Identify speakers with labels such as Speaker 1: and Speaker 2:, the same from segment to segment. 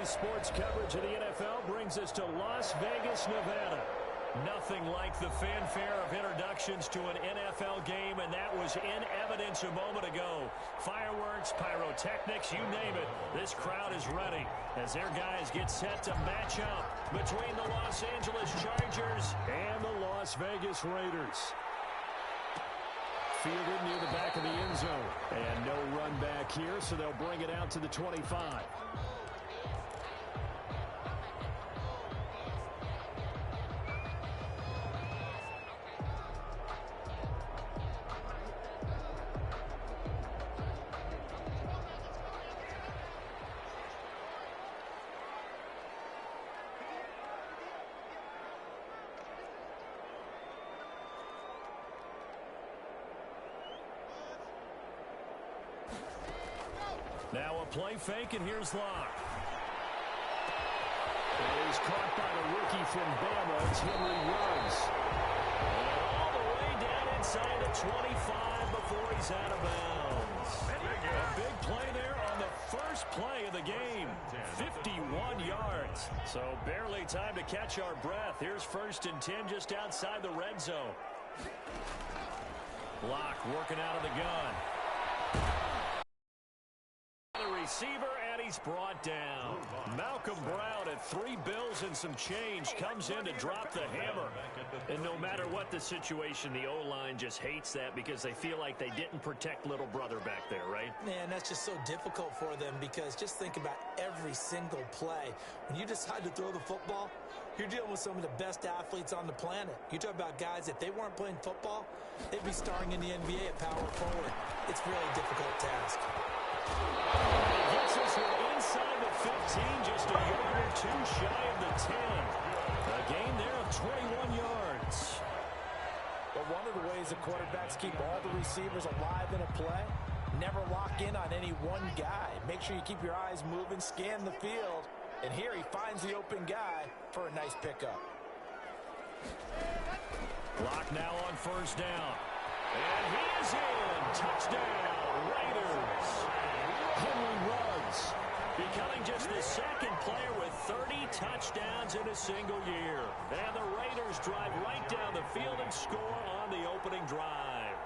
Speaker 1: sports coverage of the NFL brings us to Las Vegas, Nevada. Nothing like the fanfare of introductions to an NFL game, and that was in evidence a moment ago. Fireworks, pyrotechnics, you name it. This crowd is ready as their guys get set to match up between the Los Angeles Chargers and the Las Vegas Raiders. Fielded near the back of the end zone. And no run back here, so they'll bring it out to the 25. Now a play fake, and here's Locke. And he's caught by the rookie from Bama. It's Henry Ruggs. And all the way down inside the 25 before he's out of bounds. A big play there on the first play of the game. 51 yards. So barely time to catch our breath. Here's 1st and 10 just outside the red zone. Locke working out of the gun. Receiver, and he's brought down. Malcolm Brown at 3 bills and some change comes in to drop the hammer. And no matter what the situation, the O-line just hates that because they feel like they didn't protect little brother back there, right?
Speaker 2: Man, that's just so difficult for them because just think about every single play. When you decide to throw the football, you're dealing with some of the best athletes on the planet. You talk about guys, if they weren't playing football, they'd be starring in the NBA at power forward. It's a really difficult task.
Speaker 1: He gets us inside the 15, just a yard or two shy of the 10. A gain there of 21 yards.
Speaker 2: But one of the ways the quarterbacks keep all the receivers alive in a play, never lock in on any one guy. Make sure you keep your eyes moving, scan the field. And here he finds the open guy for a nice pickup.
Speaker 1: Locke now on 1st down. And he is in. Touchdown, Raiders. Henry Ruggs becoming just the 2nd player with 30 touchdowns in a single year. And the Raiders drive right down the field and score on the opening drive.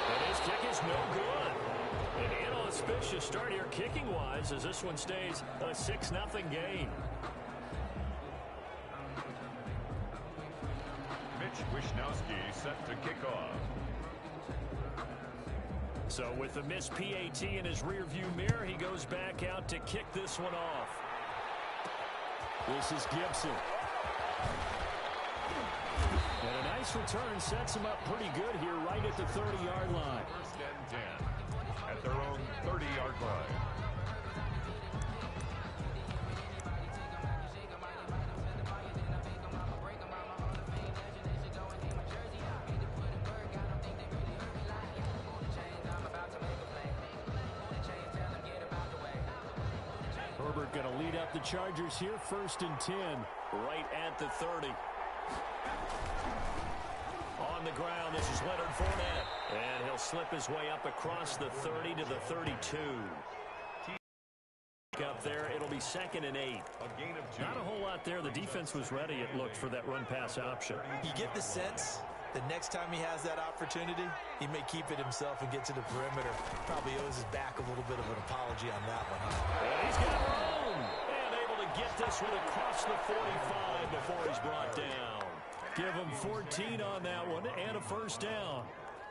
Speaker 1: And his kick is no good. An inauspicious start here kicking-wise as this one stays a 6-0 game.
Speaker 3: Mitch Wishnowsky set to kick off.
Speaker 1: So with the missed PAT in his rearview mirror, he goes back out to kick this one off. This is Gibson. And a nice return sets him up pretty good here right at the 30-yard line.
Speaker 3: 1st and 10 at their own 30-yard line.
Speaker 1: Herbert going to lead up the Chargers here, 1st and 10, right at the 30. On the ground, this is Leonard Fournette. And he'll slip his way up across the 30 to the 32. Up there, it'll be 2nd and 8.
Speaker 3: A gain of 2.
Speaker 1: Not a whole lot there. The defense was ready, it looked, for that run-pass option.
Speaker 2: You get the sense the next time he has that opportunity, he may keep it himself and get to the perimeter. Probably owes his back a little bit of an apology on that one, huh?
Speaker 1: And he's got room. And able to get this one across the 45 before he's brought down. Give him 14 on that one and a 1st down.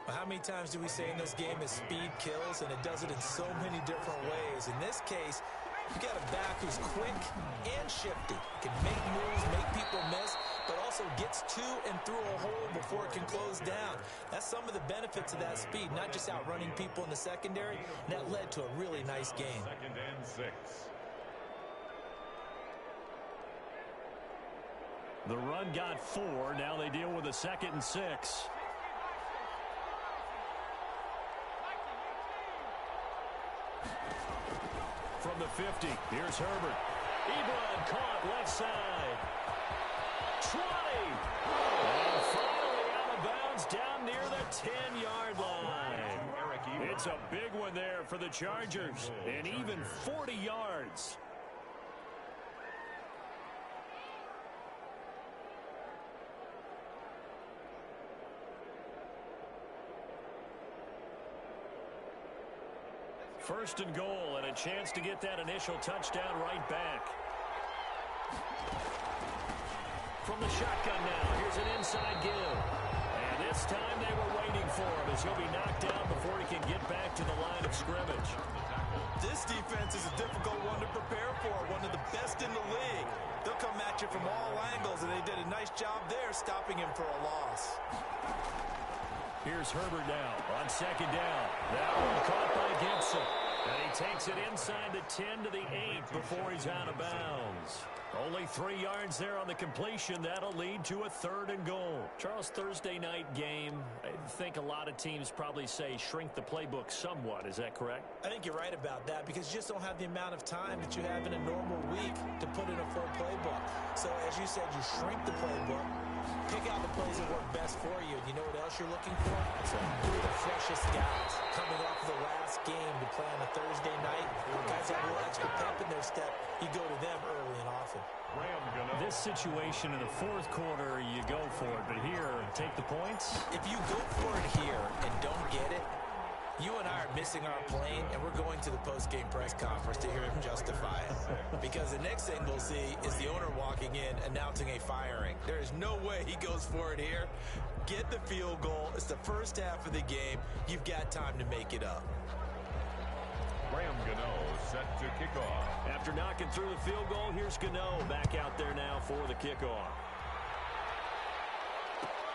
Speaker 2: Well, how many times do we say in this game is speed kills, and it does it in so many different ways. In this case, you got a back who's quick and shifty. Can make moves, make people miss, but also gets to and through a hole before it can close down. That's some of the benefits of that speed, not just outrunning people in the secondary, and that led to a really nice game.
Speaker 3: 2nd and 6.
Speaker 1: The run got 4. Now they deal with a 2nd and 6. From the 50, here's Herbert. Ebron caught left side. 20. And finally out of bounds down near the 10-yard line. It's That's a big one there for the Chargers. And even 40 yards. First and goal, and a chance to get that initial touchdown right back. From the shotgun now, here's an inside give. And this time they were waiting for him as he'll be knocked down before he can get back to the line of scrimmage.
Speaker 2: This defense is a difficult one to prepare for, one of the best in the league. They'll come at you from all angles, and they did a nice job there stopping him for a loss.
Speaker 1: Here's Herbert now on second down. That one caught by Gibson. And he takes it inside the 10 to the 8 before he's out of bounds. Only 3 yards there on the completion. That'll lead to a third and goal. Charles, Thursday night game, I think a lot of teams probably say shrink the playbook somewhat. Is that correct?
Speaker 2: I think you're right about that because you just don't have the amount of time that you have in a normal week to put in a full playbook. So as you said, you shrink the playbook, pick out the plays that work best for you. And you know what else you're looking for? Who are the freshest guys coming off the last game to play on a Thursday night? Guys have a little extra pep in their step. You go to them early and often.
Speaker 1: This situation in the fourth quarter, you go for it. But here, take the points.
Speaker 2: If you go for it here and don't get it, you and I are missing our plane, and we're going to the post-game press conference to hear him justify it. Because the next thing we'll see is the owner walking in announcing a firing. There is no way he goes for it here. Get the field goal. It's the first half of the game. You've got time to make it up.
Speaker 3: Graham Gano set to kick off.
Speaker 1: After knocking through the field goal, here's Gano back out there now for the kickoff.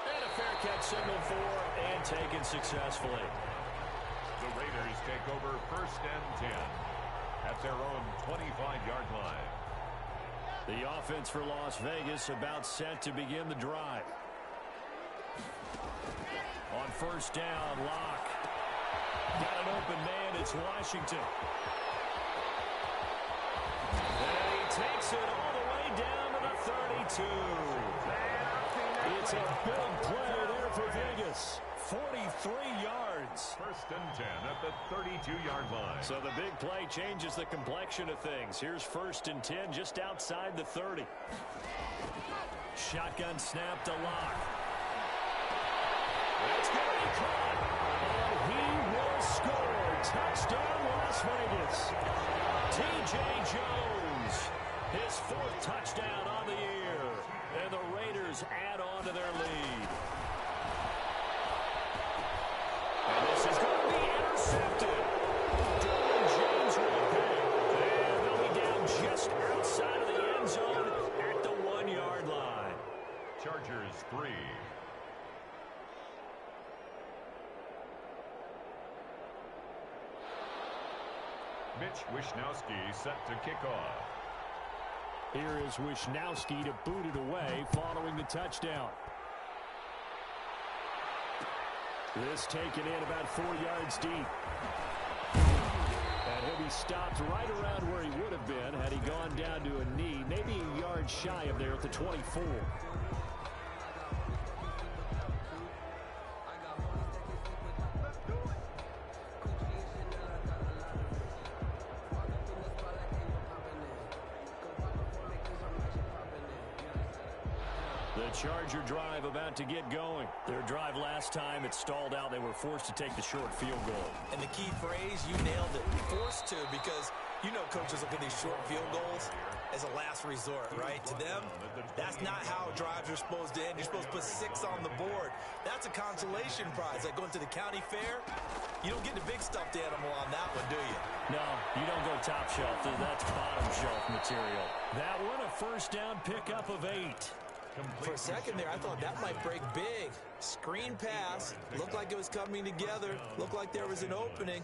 Speaker 1: And a fair catch signal for and taken successfully.
Speaker 3: The Raiders take over first and 10 at their own 25-yard line.
Speaker 1: The offense for Las Vegas about set to begin the drive. On first down, Locke. Got an open man, it's Washington. And he takes it all the way down to the 32. It's a big play there for Vegas. 43 yards.
Speaker 3: First and 10 at the 32-yard line.
Speaker 1: So the big play changes the complexion of things. Here's first and 10 just outside the 30. Shotgun snap to Locke. That's going to be caught. And he will score. Touchdown, Las Vegas. T.J. Jones. His 4th touchdown on the year. And the Raiders add on to their lead. And this is going to be intercepted. Derwin James will pick. And they'll be down just outside of the end zone at the 1-yard line.
Speaker 3: Chargers 3. Mitch Wishnowsky set to kick off.
Speaker 1: Here is Wishnowsky to boot it away following the touchdown. This taken in about 4 yards deep. And he'll be stopped right around where he would have been had he gone down to a knee, maybe a yard shy of there at the 24. The Charger drive about to get going. Their drive last time, it stalled out. They were forced to take the short field goal.
Speaker 2: And the key phrase, you nailed it. Forced to, because you know coaches look at these short field goals as a last resort, right? To them, that's not how drives are supposed to end. You're supposed to put 6 on the board. That's a consolation prize. Like going to the county fair, you don't get the big stuffed animal on that one, do you?
Speaker 1: No, you don't go top shelf. That's bottom shelf material. That one, a first down pickup of 8.
Speaker 2: For a second there, I thought that might break big. Screen pass. Looked like it was coming together. Looked like there was an opening.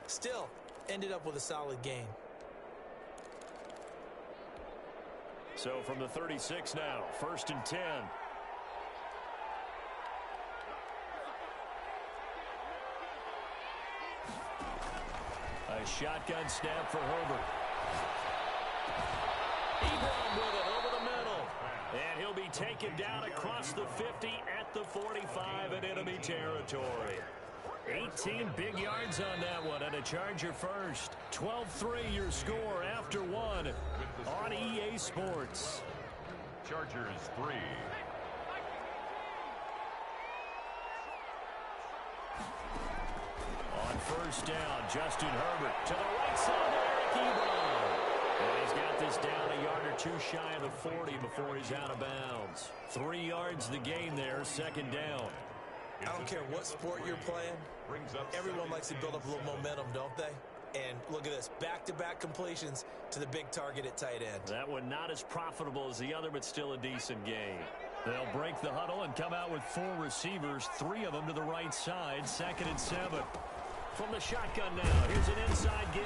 Speaker 2: Still, ended up with a solid gain.
Speaker 1: So from the 36 now, first and 10. A shotgun snap for Herbert. Ebron with it over the middle. And he'll be taken down across the 50 at the 45 in enemy territory. 18 big yards on that one, and a Charger first. 12-3 your score after one on EA Sports.
Speaker 3: Chargers 3.
Speaker 1: On first down, Justin Herbert to the right side of Eric Ebron. And he's got this down a yard or two shy of the 40 before he's out of bounds. 3 yards the gain there, second down.
Speaker 2: I don't care what sport you're playing. Everyone likes to build up a little momentum, don't they? And look at this, back-to-back completions to the big target at tight end.
Speaker 1: That one not as profitable as the other, but still a decent gain. They'll break the huddle and come out with 4 receivers, 3 of them to the right side, 2nd and 7. From the shotgun now, here's an inside give.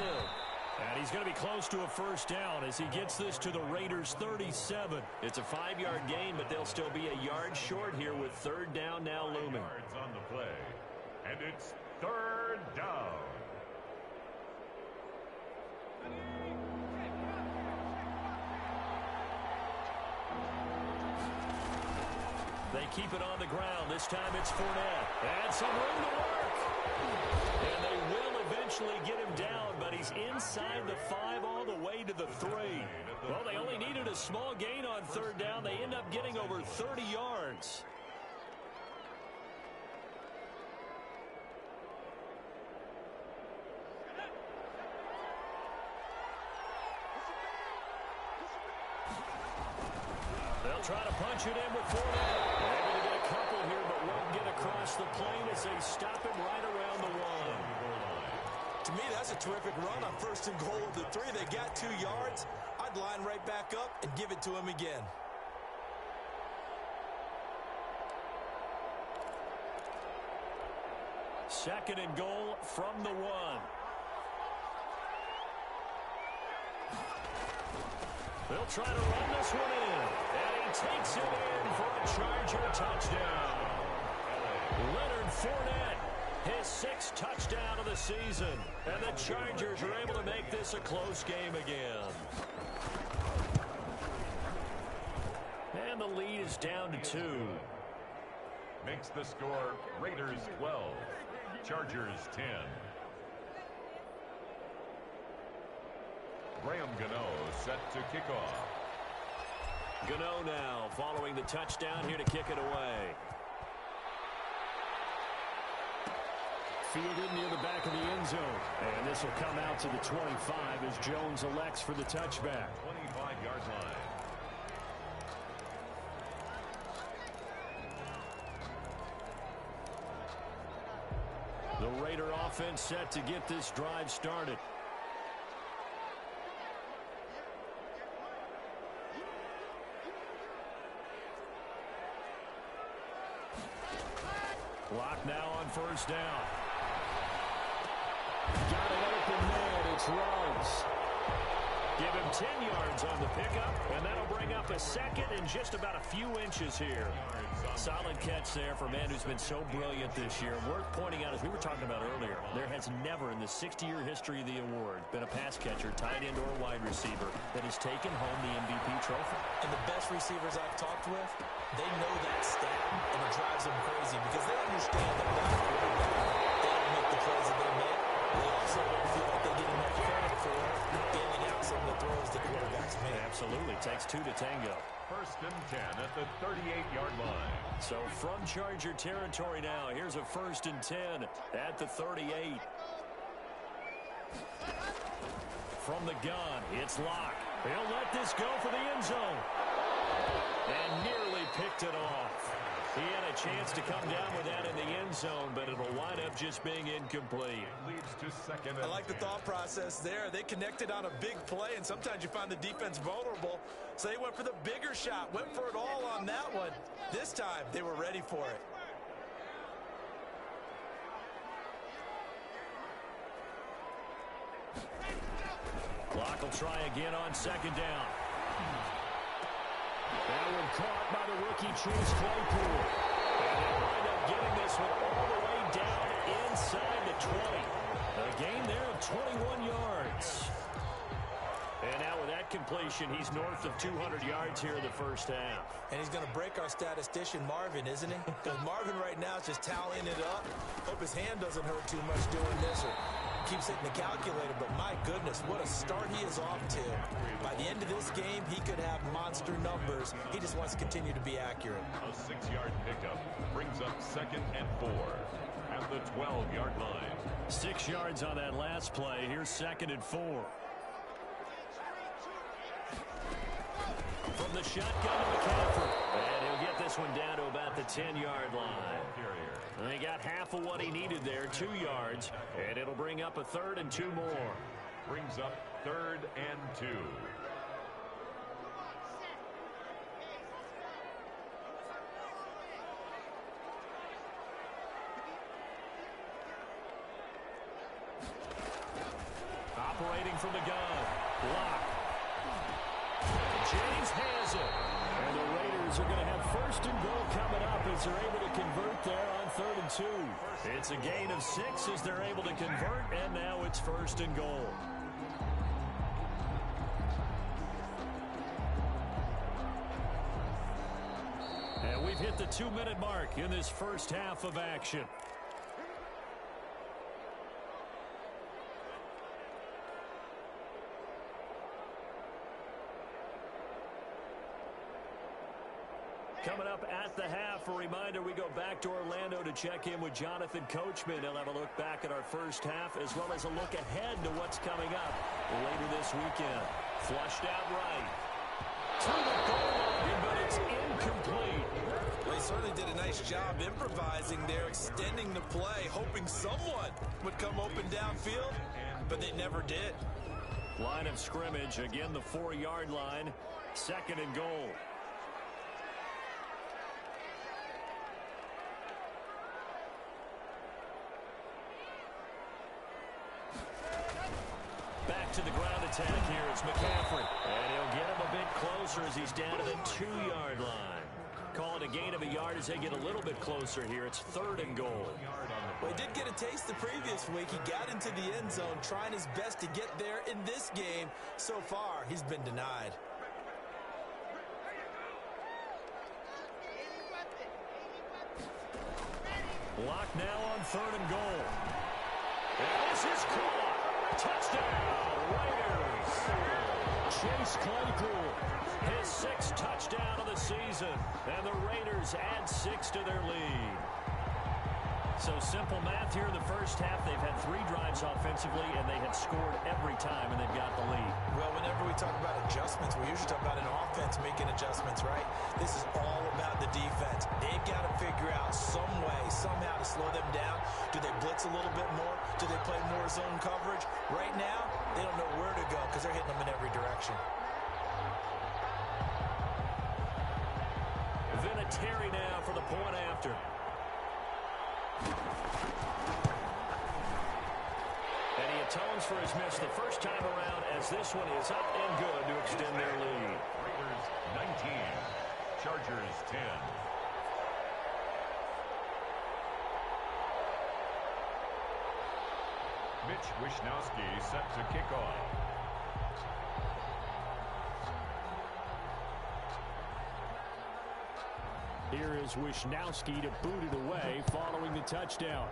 Speaker 1: And he's going to be close to a first down as he gets this to the Raiders' 37. It's a 5-yard gain, but they'll still be a yard short here with third down now looming.
Speaker 3: Yards on the play. And it's third down.
Speaker 1: They keep it on the ground. This time it's Fournette. And some room to work. And they will eventually get him down, but he's inside the 5 all the way to the 3. Well, they only needed a small gain on third down. They end up getting over 30 yards. They'll try to punch it in with Fournette. Able to get a couple here, but won't get across the plane as they stop him right around the 1.
Speaker 2: To me, that's a terrific run on 1st and goal of the 3. They got 2 yards. I'd line right back up and give it to him again.
Speaker 1: Second and goal from the 1. They'll try to run this one in. And he takes it in for a Charger touchdown. Leonard Fournette, his 6th touchdown of the season. And the Chargers are able to make this a close game again. And the lead is down to 2.
Speaker 3: Makes the score Raiders 12, Chargers 10. Graham Gano set to kick off.
Speaker 1: Gano now following the touchdown here to kick it away. Fielded near the back of the end zone. And this will come out to the 25 as Jones elects for the touchback.
Speaker 3: 25-yard line.
Speaker 1: The Raider offense set to get this drive started. Clock now on first down. Got it open man. It's Ruggs. Give him 10 yards on the pickup, and that'll bring up a second in just about a few inches here. Solid catch there for a man who's been so brilliant this year. Worth pointing out, as we were talking about earlier, there has never in the 60-year history of the award been a pass catcher, tight end, or wide receiver that has taken home the MVP trophy.
Speaker 2: And the best receivers I've talked with, they know that stat, and it drives them crazy because they understand that without a quarterback, they don't make the plays that they make. They also don't feel like they get enough credit for bailing out some of the throws the quarterbacks make.
Speaker 1: Absolutely. Takes 2 to tango.
Speaker 3: 1st and 10 at the 38-yard line.
Speaker 1: So from Charger territory now, here's a 1st and 10 at the 38. From the gun, it's Locke. He'll let this go for the end zone. And nearly picked it off. He had a chance to come down with that in the end zone, but it'll wind up just being incomplete.
Speaker 3: Leads to 2nd.
Speaker 2: I like the thought process there. They connected on a big play, and sometimes you find the defense vulnerable. So they went for the bigger shot, went for it all on that one. This time, they were ready for it.
Speaker 1: Clock will try again on 2nd down. That one caught by the rookie Chase Claypool. And they wind up getting this one all the way down inside the 20. A gain there of 21 yards. And now with that completion. He's north of 200 yards here in the first half.
Speaker 2: And he's going to break our statistician, Marvin, isn't he? Because Marvin right now is just tallying it up. Hope his hand doesn't hurt too much doing this or keeps hitting the calculator. But my goodness, what a start he is off to. By the end of this game, he could have monster numbers. He just wants to continue to be accurate.
Speaker 3: A 6-yard pickup brings up 2nd and 4 at the 12-yard line.
Speaker 1: 6 yards on that last play. Here's 2nd and 4. From the shotgun to McCaffrey. And he'll get this one down to about the 10-yard line. And he got half of what he needed there, 2 yards. And it'll bring up a 3rd and 2 more.
Speaker 3: Brings up 3rd and 2.
Speaker 1: Operating from the gun. Block. James has it. And the Raiders are going to have 1st and goal coming up as they're able to convert there on 3rd and 2. It's a gain of 6 as they're able to convert, and now it's 1st and goal. And we've hit the 2-minute mark in this first half of action. Coming up at the half, a reminder, we go back to Orlando to check in with Jonathan Coachman. He'll have a look back at our first half as well as a look ahead to what's coming up later this weekend. Flushed out right. To the goal line, but it's incomplete.
Speaker 2: Well, he certainly did a nice job improvising there, extending the play, hoping someone would come open downfield, but they never did.
Speaker 1: Line of scrimmage, again the 4-yard line, 2nd and goal. Back to the ground attack here. It's McCaffrey. And he'll get him a bit closer as he's down to the 2-yard line. Call it a gain of a yard as they get a little bit closer here. It's 3rd and goal.
Speaker 2: Well, he did get a taste the previous week. He got into the end zone, trying his best to get there in this game. So far, he's been denied.
Speaker 1: Lock now on 3rd and goal. And this is caught. Touchdown, Raiders. Chase Claypool, his 6th touchdown of the season. And the Raiders add 6 to their lead. So simple math here in the first half. They've had 3 drives offensively, and they have scored every time, and they've got the lead.
Speaker 2: Well, whenever we talk about adjustments, we usually talk about an offense making adjustments, right? This is all about the defense. They've got to figure out some way, somehow to slow them down. Do they blitz a little bit more? Do they play more zone coverage? Right now, they don't know where to go because they're hitting them in every direction.
Speaker 1: Vinatieri now for the point after. And he atones for his miss the first time around as this one is up and good to extend their lead.
Speaker 3: Raiders 19, Chargers 10. Mitch Wishnowsky set to kick off.
Speaker 1: Here is Wishnowsky to boot it away following the touchdown.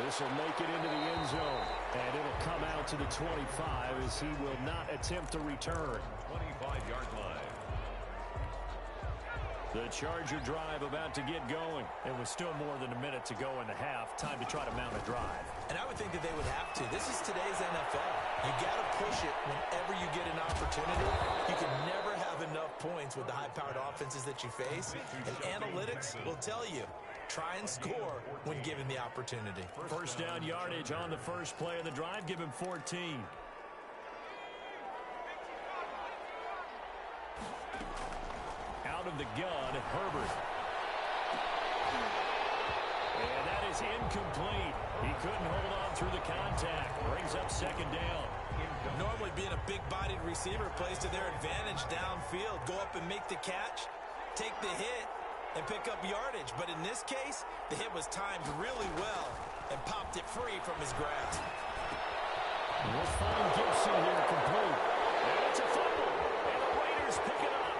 Speaker 1: This will make it into the end zone. And it'll come out to the 25 as he will not attempt to return.
Speaker 3: 25-yard line.
Speaker 1: The Charger drive about to get going. It was still more than a minute to go in the half. Time to try to mount a drive.
Speaker 2: And I would think that they would have to. This is today's NFL. You got to push it whenever you get an opportunity. You can never have enough points with the high-powered offenses that you face. And analytics will tell you, try and score when given the opportunity.
Speaker 1: First down yardage on the first play of the drive. Give him 14. Out of the gun, Herbert. And that is incomplete. He couldn't hold on through the contact. Brings up second down.
Speaker 2: Normally being a big-bodied receiver plays to their advantage downfield. Go up and make the catch, take the hit, and pick up yardage. But in this case, the hit was timed really well and popped it free from his grasp.
Speaker 1: We'll find Gibson here complete. And it's a fumble. And the Raiders pick it up.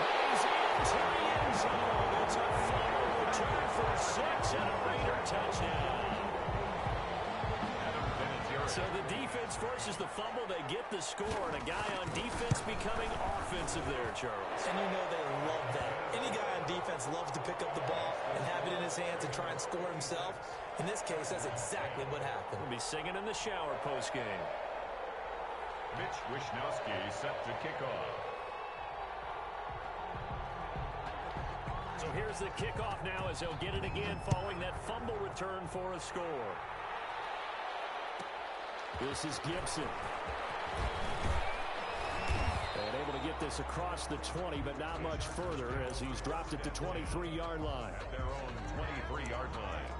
Speaker 1: He's into the end zone. It's a fumble return for 6 and a Raider touchdown. So the defense forces the fumble. They get the score. And a guy on defense becoming offensive there, Charles.
Speaker 2: And you know they love that. Any guy on defense loves to pick up the ball and have it in his hands and try and score himself. In this case, that's exactly what happened.
Speaker 1: We'll be singing in the shower post-game.
Speaker 3: Mitch Wishnowsky set to kick off.
Speaker 1: So here's the kickoff now as they'll get it again following that fumble return for a score. This is Gibson. And able to get this across the 20, but not much further as he's dropped it to 23-yard line.
Speaker 3: At their own 23-yard line.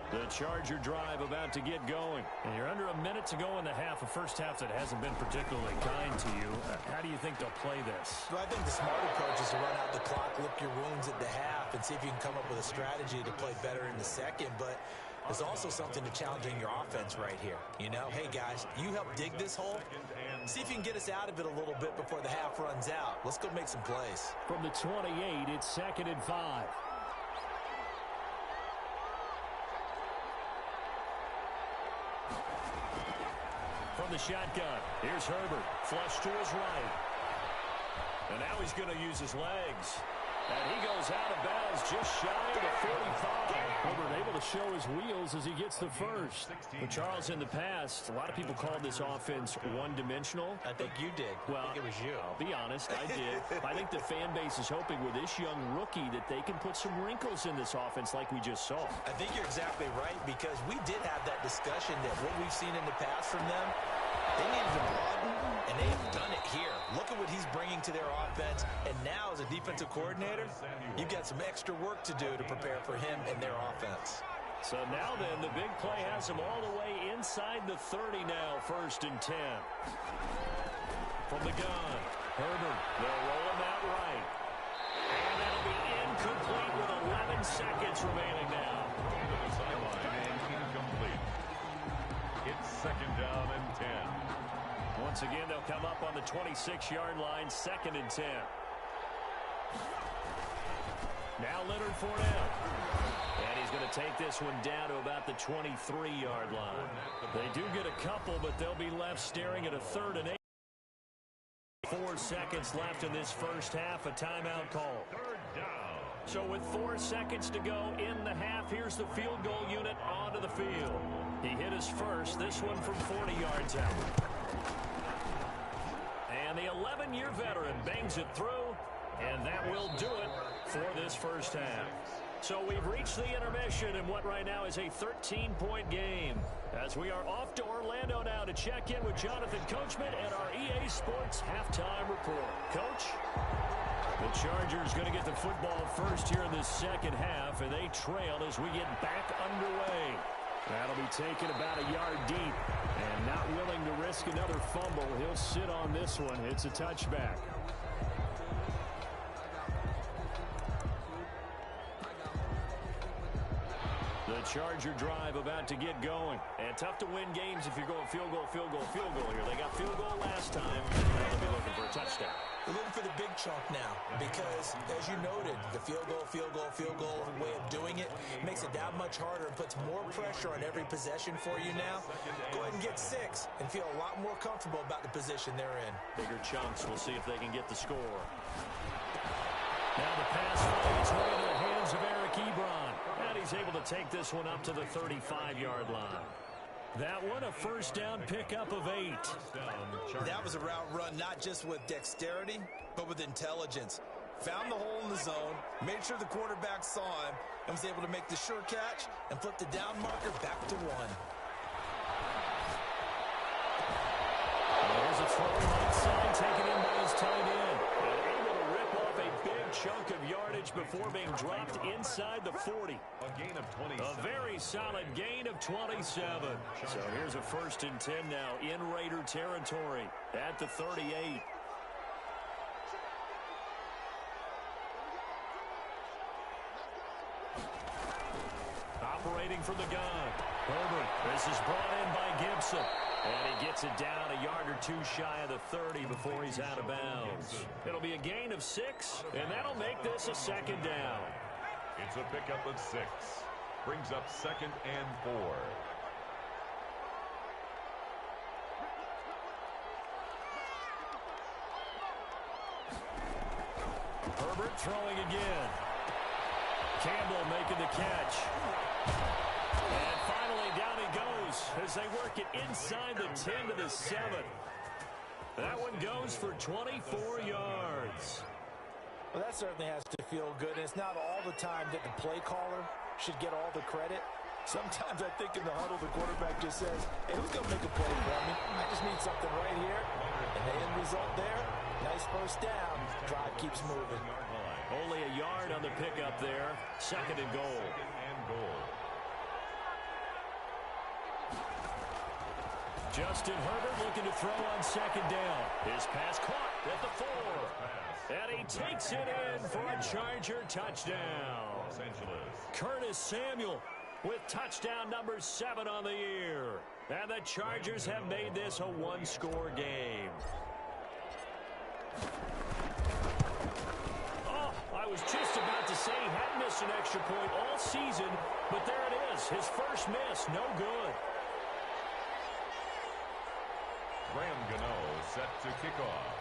Speaker 1: The Charger drive about to get going. And you're under a minute to go in the half, a first half that hasn't been particularly kind to you. How do you think they'll play this?
Speaker 2: Well, I think the smart approach is to run out the clock, lick your wounds at the half, and see if you can come up with a strategy to play better in the second. But there's also something to challenging your offense right here. You know, hey, guys, you help dig this hole. See if you can get us out of it a little bit before the half runs out. Let's go make some plays.
Speaker 1: From the 28, it's 2nd and 5. From the shotgun, here's Herbert. Flush to his right. And now he's going to use his legs. And he goes out of bounds just shy of the 45. Herbert able to show his wheels as he gets the first. But Charles, in the past, a lot of people called this offense one-dimensional.
Speaker 2: I think you did.
Speaker 1: Well,
Speaker 2: I think it was you.
Speaker 1: I'll be honest, I did. I think the fan base is hoping with this young rookie that they can put some wrinkles in this offense like we just saw.
Speaker 2: I think you're exactly right, because we did have that discussion that what we've seen in the past from them, they needed to broaden, and they've done it here. Look at what he's bringing to their offense, and now as a defensive coordinator, you've got some extra work to do to prepare for him and their offense.
Speaker 1: So now then, the big play has him all the way inside the 30 now, 1st and 10. From the gun, Herbert, they'll roll him out right. And that'll be incomplete with 11 seconds remaining now.
Speaker 3: To the sideline and incomplete. It's 2nd down and 10.
Speaker 1: Once again, they'll come up on the 26-yard line, 2nd and 10. Now Leonard Fournette. And he's going to take this one down to about the 23-yard line. They do get a couple, but they'll be left staring at a 3rd and 8. 4 seconds left in this first half, a timeout call.
Speaker 3: 3rd down.
Speaker 1: So with 4 seconds to go in the half, here's the field goal unit onto the field. He hit his first, this one from 40 yards out. And the 11-year veteran bangs it through, and that will do it for this first half. So we've reached the intermission in what right now is a 13-point game, as we are off to Orlando now to check in with Jonathan Coachman and our EA Sports halftime report. Coach? The Chargers going to get the football first here in this second half, and they trail as we get back underway. That'll be taken about a yard deep, and not willing to risk another fumble. He'll sit on this one. It's a touchback. The Charger drive about to get going. And tough to win games if you're going field goal, field goal, field goal here. They got field goal last time. Now they'll be looking for a touchdown.
Speaker 2: We're looking for the big chunk now, because, as you noted, the field goal way of doing it makes it that much harder and puts more pressure on every possession for you now. Go ahead and get 6 and feel a lot more comfortable about the position they're in.
Speaker 1: Bigger chunks. We'll see if they can get the score. Now the pass flies right into the hands of Eric Ebron. And he's able to take this one up to the 35-yard line. That one a first down pickup of 8.
Speaker 2: That was a route run not just with dexterity, but with intelligence. Found the hole in the zone, made sure the quarterback saw him, and was able to make the sure catch and flip the down marker back to 1.
Speaker 1: There's a throw right side taken in by his tight end. And able to rip off a big chunk of yardage before being dropped inside the 40.
Speaker 3: A gain of 27.
Speaker 1: A very solid gain of 27. So here's a 1st and 10 now in Raider territory at the 38. waiting from the gun. Herbert, this is brought in by Gibson. And he gets it down a yard or two shy of the 30 before he's out of bounds. It'll be a gain of 6, and that'll make this a second down.
Speaker 3: It's a pickup of 6. Brings up 2nd and 4.
Speaker 1: Herbert throwing again. Campbell making the catch. And finally down he goes as they work it inside the 10 to the 7. That one goes for 24 yards.
Speaker 2: Well, that certainly has to feel good, and it's not all the time that the play caller should get all the credit. Sometimes I think in the huddle, the quarterback just says, hey, who's going to make a play for me? I just need something right here. And the end result there, nice first down. Drive keeps moving.
Speaker 1: Only a yard on the pickup there. 2nd and goal. Justin Herbert looking to throw on 2nd down. His pass caught at the 4. And he takes it in for a Charger touchdown.
Speaker 3: Los Angeles.
Speaker 1: Curtis Samuel with touchdown number 7 on the year. And the Chargers have made this a one-score game. Oh, I was just about to say he hadn't missed an extra point all season, but there it is. His first miss, no good.
Speaker 3: Graham Gano set to kick off.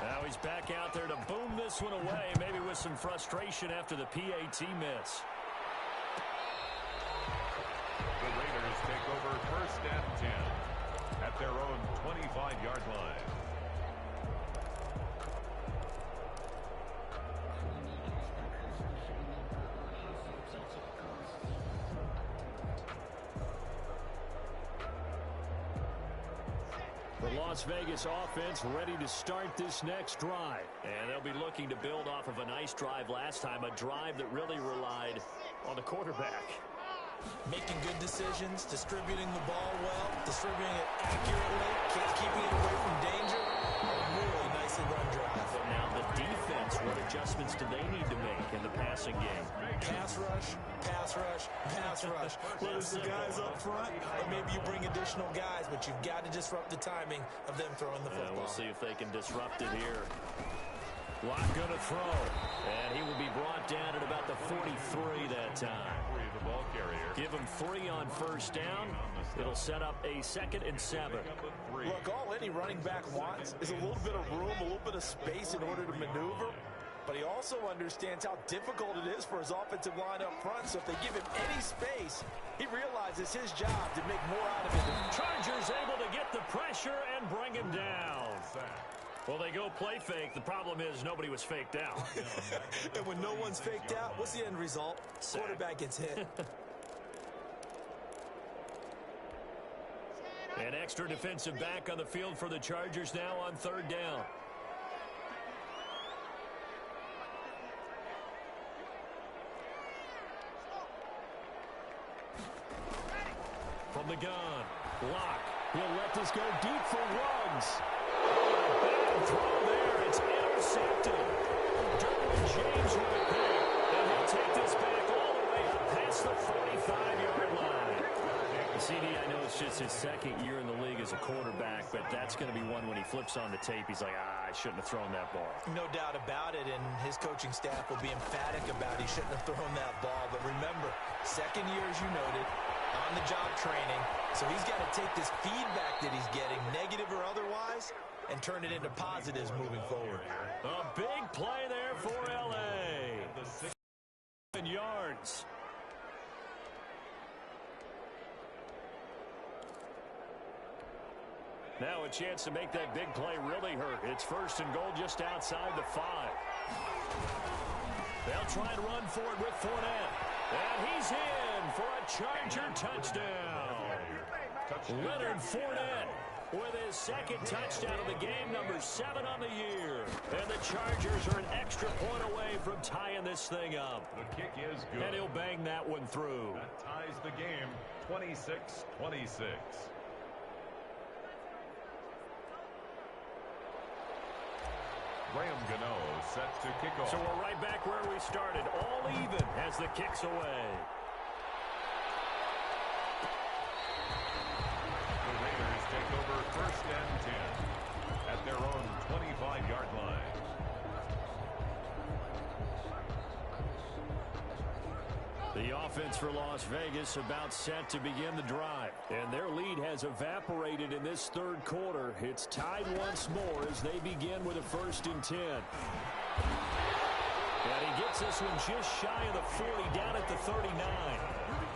Speaker 1: Now he's back out there to boom this one away, maybe with some frustration after the PAT miss.
Speaker 3: The Raiders take over 1st and 10 at their own 25-yard line.
Speaker 1: The Las Vegas offense ready to start this next drive. And they'll be looking to build off of a nice drive last time, a drive that really relied on the quarterback.
Speaker 2: Making good decisions, distributing the ball well, distributing it accurately, keeping it away from danger. A really nicely run drive.
Speaker 1: But now the defense, what adjustments do they need to make in the passing game?
Speaker 2: Pass rush, pass rush, pass rush. Whether it's the guys up front, or maybe you bring additional guys, but you've got to disrupt the timing of them throwing the football.
Speaker 1: We'll see if they can disrupt it here. Locke going to throw, and he will be brought down at about the 43 that time.
Speaker 3: The ball carrier.
Speaker 1: Give him 3 on first down. It'll set up a 2nd and 7.
Speaker 2: Look, all any running back wants is a little bit of room, a little bit of space in order to maneuver. But he also understands how difficult it is for his offensive line up front. So if they give him any space, he realizes his job to make more out of it.
Speaker 1: Chargers able to get the pressure and bring him down. Well, they go play fake. The problem is nobody was faked out.
Speaker 2: And when no one's faked out, what's the end result? Quarterback gets hit.
Speaker 1: An extra defensive back on the field for the Chargers now on 3rd down. From the gun, Locke. He'll let this go deep for Ruggs. Bad throw there. It's intercepted. Derwin James with a pick. And he'll take this back all the way up past the 45-yard line. CD, I know it's just his 2nd year in the league as a quarterback, but that's going to be one when he flips on the tape. He's like, I shouldn't have thrown that ball.
Speaker 2: No doubt about it, and his coaching staff will be emphatic about he shouldn't have thrown that ball. But remember, 2nd year, as you noted, on-the-job training. So he's got to take this feedback that he's getting, negative or otherwise, and turn it into positives moving forward.
Speaker 1: A big play there for L.A. 7 yards. Now a chance to make that big play really hurt. It's 1st and goal just outside the 5. They'll try and run for it with Fournette. And he's in for a Charger touchdown. Leonard Fournette with his 2nd touchdown of the game, number 7 on the year. And the Chargers are an extra point away from tying this thing up.
Speaker 3: The kick is good.
Speaker 1: And he'll bang that one through.
Speaker 3: That ties the game, 26-26. Graham Gano set to kick off.
Speaker 1: So we're right back where we started. All even as the kick's away.
Speaker 3: own 25-yard line.
Speaker 1: The offense for Las Vegas about set to begin the drive. And their lead has evaporated in this third quarter. It's tied once more as they begin with a 1st and 10. And he gets this one just shy of the 40, down at the 39.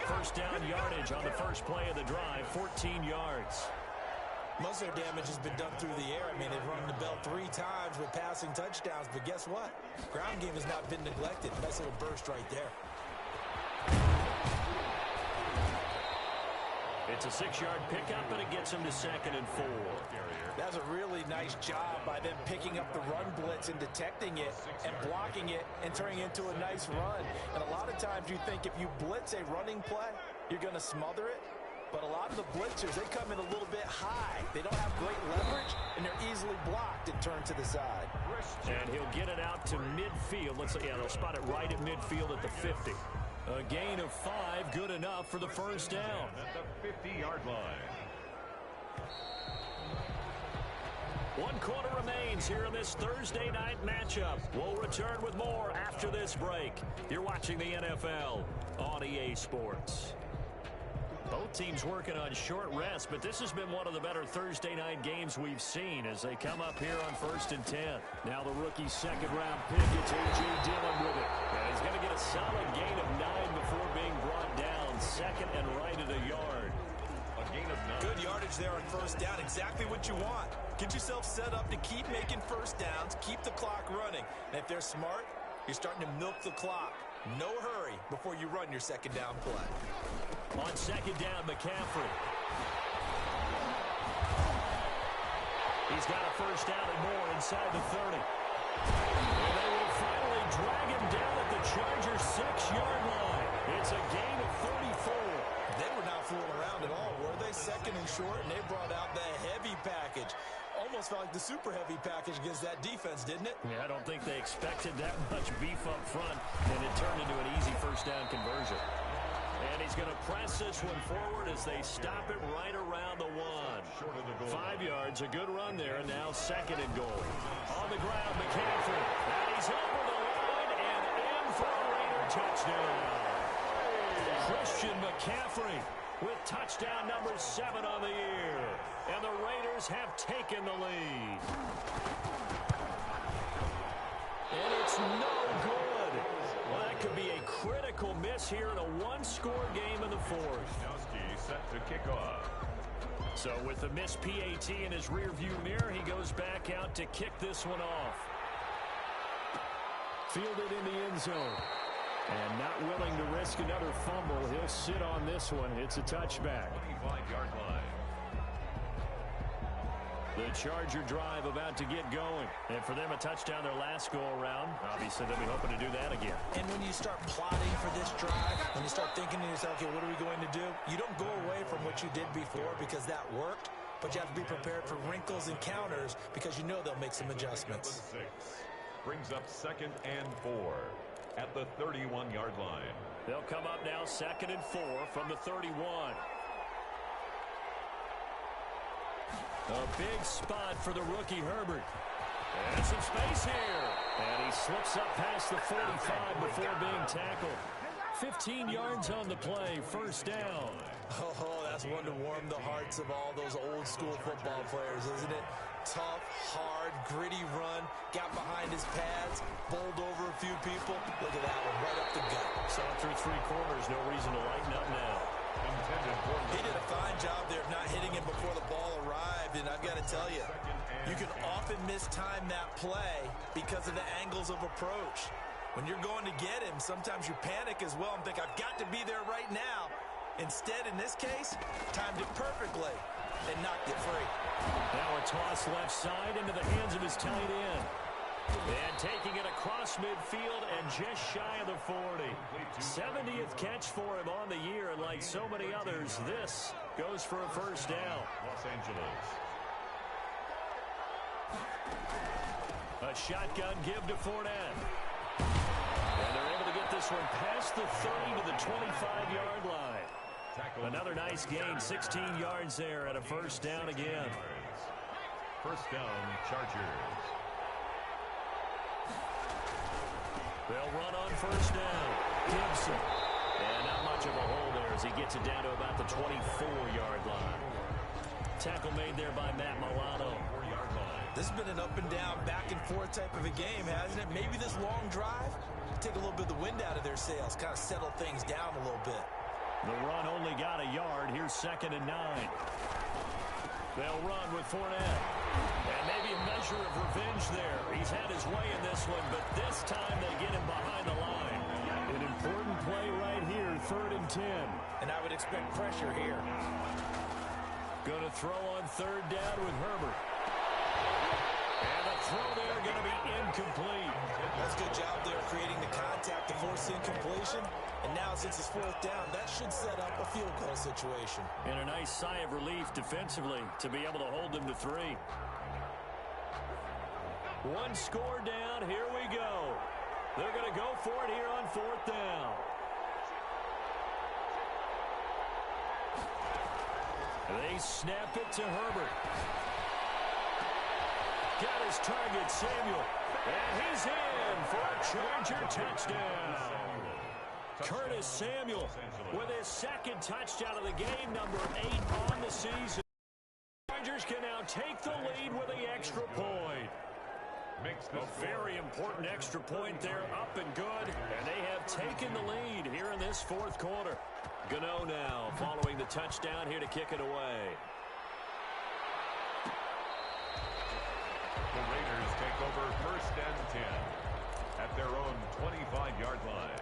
Speaker 1: First down yardage on the first play of the drive, 14 yards.
Speaker 2: Most of their damage has been done through the air. I mean, they've rung the bell 3 times with passing touchdowns, but guess what? Ground game has not been neglected. Nice little burst right there.
Speaker 1: It's a 6-yard pickup, and it gets him to 2nd and 4.
Speaker 2: That's a really nice job by them picking up the run blitz and detecting it and blocking it and turning it into a nice run. And a lot of times you think if you blitz a running play, you're going to smother it. But a lot of the blitzers, they come in a little bit high. They don't have great leverage, and they're easily blocked and turned to the side.
Speaker 1: And he'll get it out to midfield. They'll spot it right at midfield at the 50. A gain of 5, good enough for the first down.
Speaker 3: At the 50-yard line.
Speaker 1: 1 quarter remains here in this Thursday night matchup. We'll return with more after this break. You're watching the NFL on EA Sports. Both teams working on short rest, but this has been one of the better Thursday night games we've seen as they come up here on 1st and 10. Now the rookie 2nd-round pick, it's A.J. Dillon with it. And he's going to get a solid gain of 9 before being brought down. 2nd and right at a yard.
Speaker 3: A gain of 9.
Speaker 2: Good yardage there on first down. Exactly what you want. Get yourself set up to keep making first downs, keep the clock running. And if they're smart, you're starting to milk the clock. No hurry before you run your 2nd down play.
Speaker 1: On 2nd down, McCaffrey. He's got a first down and more inside the 30. And they will finally drag him down at the Chargers' 6-yard line. It's a gain of 34.
Speaker 2: They were not fooling around at all, were they? 2nd and short, and they brought out the heavy package. Almost felt like the super heavy package against that defense, didn't it?
Speaker 1: Yeah, I don't think they expected that much beef up front, and it turned into an easy first down conversion. And he's going to press this one forward as they stop it right around the 1. 5 yards, a good run there, and now 2nd and goal. On the ground, McCaffrey. And he's over the line and in for a Raider touchdown. Christian McCaffrey with touchdown number 7 on the year. And the Raiders have taken the lead. And it's no good. Well, that could be a critical miss here in a 1-score game in the 4th.
Speaker 3: Set to kick off.
Speaker 1: So with the missed PAT in his rearview mirror, he goes back out to kick this one off. Fielded in the end zone. And not willing to risk another fumble, he'll sit on this one. It's a touchback.
Speaker 3: 25-yard line.
Speaker 1: The Charger drive about to get going. And for them, a touchdown their last go-around. Obviously, they'll be hoping to do that again.
Speaker 2: And when you start plotting for this drive, when you start thinking to yourself, okay, what are we going to do? You don't go away from what you did before because that worked, but you have to be prepared for wrinkles and counters because you know they'll make some adjustments.
Speaker 3: 6 brings up 2nd and 4 at the 31-yard line.
Speaker 1: They'll come up now 2nd and 4 from the 31. A big spot for the rookie Herbert. And some space here. And he slips up past the 45 before being tackled. 15 yards on the play, first down.
Speaker 2: Oh, that's one to warm the hearts of all those old school football players, isn't it? Tough, hard, gritty run, got behind his pads, bowled over a few people. Look at that one, right up the gut.
Speaker 1: Saw it through 3 quarters, no reason to lighten up now.
Speaker 2: He did a fine job there of not hitting him before the ball arrived, and I've got to tell you, you can often mistime that play because of the angles of approach. When you're going to get him, sometimes you panic as well and think, I've got to be there right now. Instead, in this case, timed it perfectly and knocked it free.
Speaker 1: Now a toss left side into the hands of his tight end. And taking it across midfield and just shy of the 40. 70th catch for him on the year, and like so many others, this goes for a first down.
Speaker 3: Los Angeles.
Speaker 1: A shotgun give to Fournette. And they're able to get this one past the 30 to the 25-yard line. Another nice gain, 16 yards there, and a first down again.
Speaker 3: First down, Chargers.
Speaker 1: They'll run on first down. Gibson. And not much of a hole there as he gets it down to about the 24-yard line. Tackle made there by Matt Milano.
Speaker 3: 4-yard line.
Speaker 2: This has been an up and down, back and forth type of a game, hasn't it? Maybe this long drive, take a little bit of the wind out of their sails, kind of settle things down a little bit.
Speaker 1: The run only got a yard. Here's 2nd and 9. They'll run with Fournette. And maybe a measure of revenge there. He's had his way in this one, but this time they get him behind the line. An important play right here, 3rd and 10.
Speaker 2: And I would expect pressure here.
Speaker 1: Going to throw on 3rd down with Herbert. And the throw there going to be incomplete.
Speaker 2: That's a good job there creating the contact to force incompletion. And now since it's 4th down, that should set up a field goal situation.
Speaker 1: And a nice sigh of relief defensively to be able to hold them to 3. One score down. Here we go. They're going to go for it here on 4th down. They snap it to Herbert. Got his target, Samuel. And he's in for a Charger touchdown. Curtis Samuel with his 2nd touchdown of the game, number 8 on the season. Chargers can now take the lead with the extra point. A very important extra point there, up and good. And they have taken the lead here in this 4th quarter. Gano now following the touchdown here to kick it away.
Speaker 3: The Raiders take over 1st and 10 at their own 25-yard line.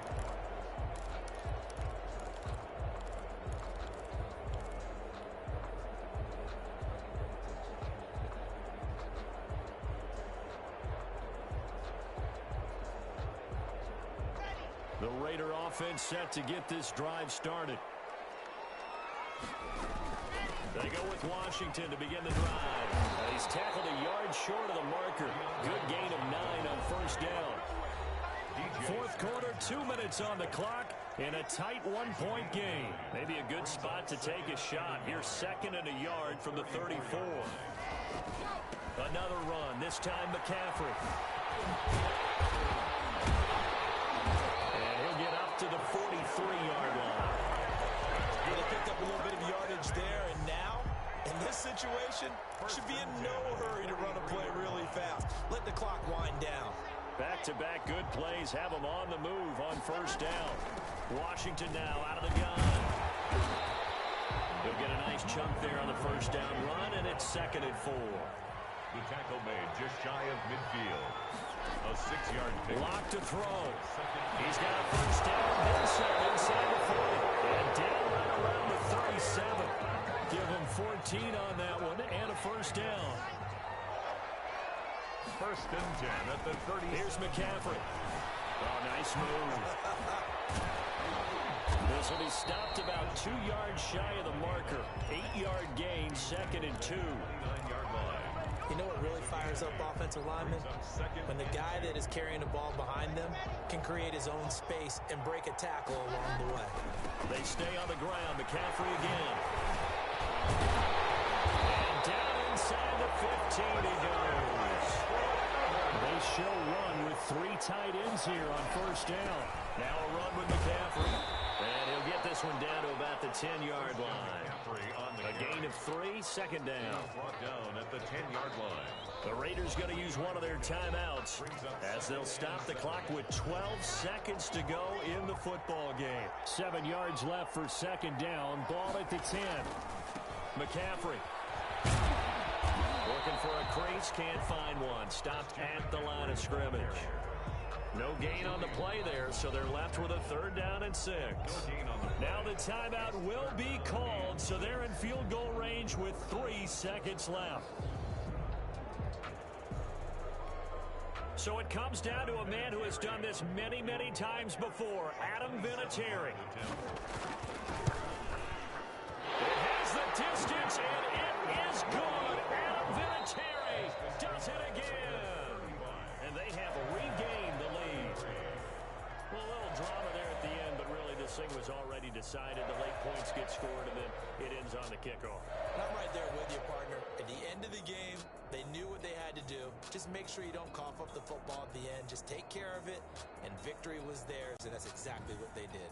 Speaker 1: The Raider offense set to get this drive started. They go with Washington to begin the drive. He's tackled a yard short of the marker. Good gain of 9 on 1st down. 4th quarter, 2 minutes on the clock, in a tight 1-point game. Maybe a good spot to take a shot. Here's 2nd and a yard from the 34. Another run, this time McCaffrey. And he'll get up to the 43-yard line.
Speaker 2: Well, they picked up a little bit of yardage there, and now, in this situation, should be in no hurry to run a play really fast. Let the clock wind down.
Speaker 1: Back-to-back good plays have them on the move on 1st down. Washington now out of the gun. He'll get a nice chunk there on the 1st down run, and it's 2nd and 4.
Speaker 3: The tackle made just shy of midfield. A 6-yard pick.
Speaker 1: Lock to throw. He's got a 1st down, then some inside the 40. And down right around the 37. Give him 14 on that one, and a 1st down.
Speaker 3: 1st and 10 at the 30.
Speaker 1: Here's McCaffrey. Oh, nice move. This will be stopped about 2 yards shy of the marker. 8-yard gain, 2nd and 2.
Speaker 3: 9-yard line.
Speaker 2: You know what really fires up offensive linemen? When the guy that is carrying the ball behind them can create his own space and break a tackle along the way.
Speaker 1: They stay on the ground. McCaffrey again. And down inside the 15 he goes. They show run with 3 tight ends here on 1st down. Now a run with McCaffrey. And he'll get this one down to about the 10-yard line. A gain of 3, 2nd down.
Speaker 3: Brought down at the 10-yard line.
Speaker 1: The Raiders going to use one of their timeouts as they'll stop the clock with 12 seconds to go in the football game. 7 yards left for 2nd down. Ball at the 10. McCaffrey. Looking for a crease, can't find one. Stopped at the line of scrimmage. No gain on the play there, so they're left with a 3rd down and 6. Now the timeout will be called, so they're in field goal range with 3 seconds left. So it comes down to a man who has done this many, many times before, Adam Vinatieri. It has the distance, and it is good. Adam Vinatieri does it again. And they have regained the lead. Well, a little drama there at the end, but really this thing was already decided. The late points get scored, and then it ends on the kickoff.
Speaker 2: I'm right right there with you, partner. At the end of the game, they knew what they had to do. Just make sure you don't cough up the football at the end. Just take care of it, and victory was theirs, and that's exactly what they did.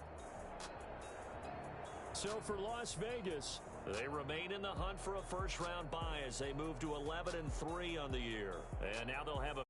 Speaker 1: So for Las Vegas, they remain in the hunt for a first-round bye as they move to 11-3 on the year. And now they'll have a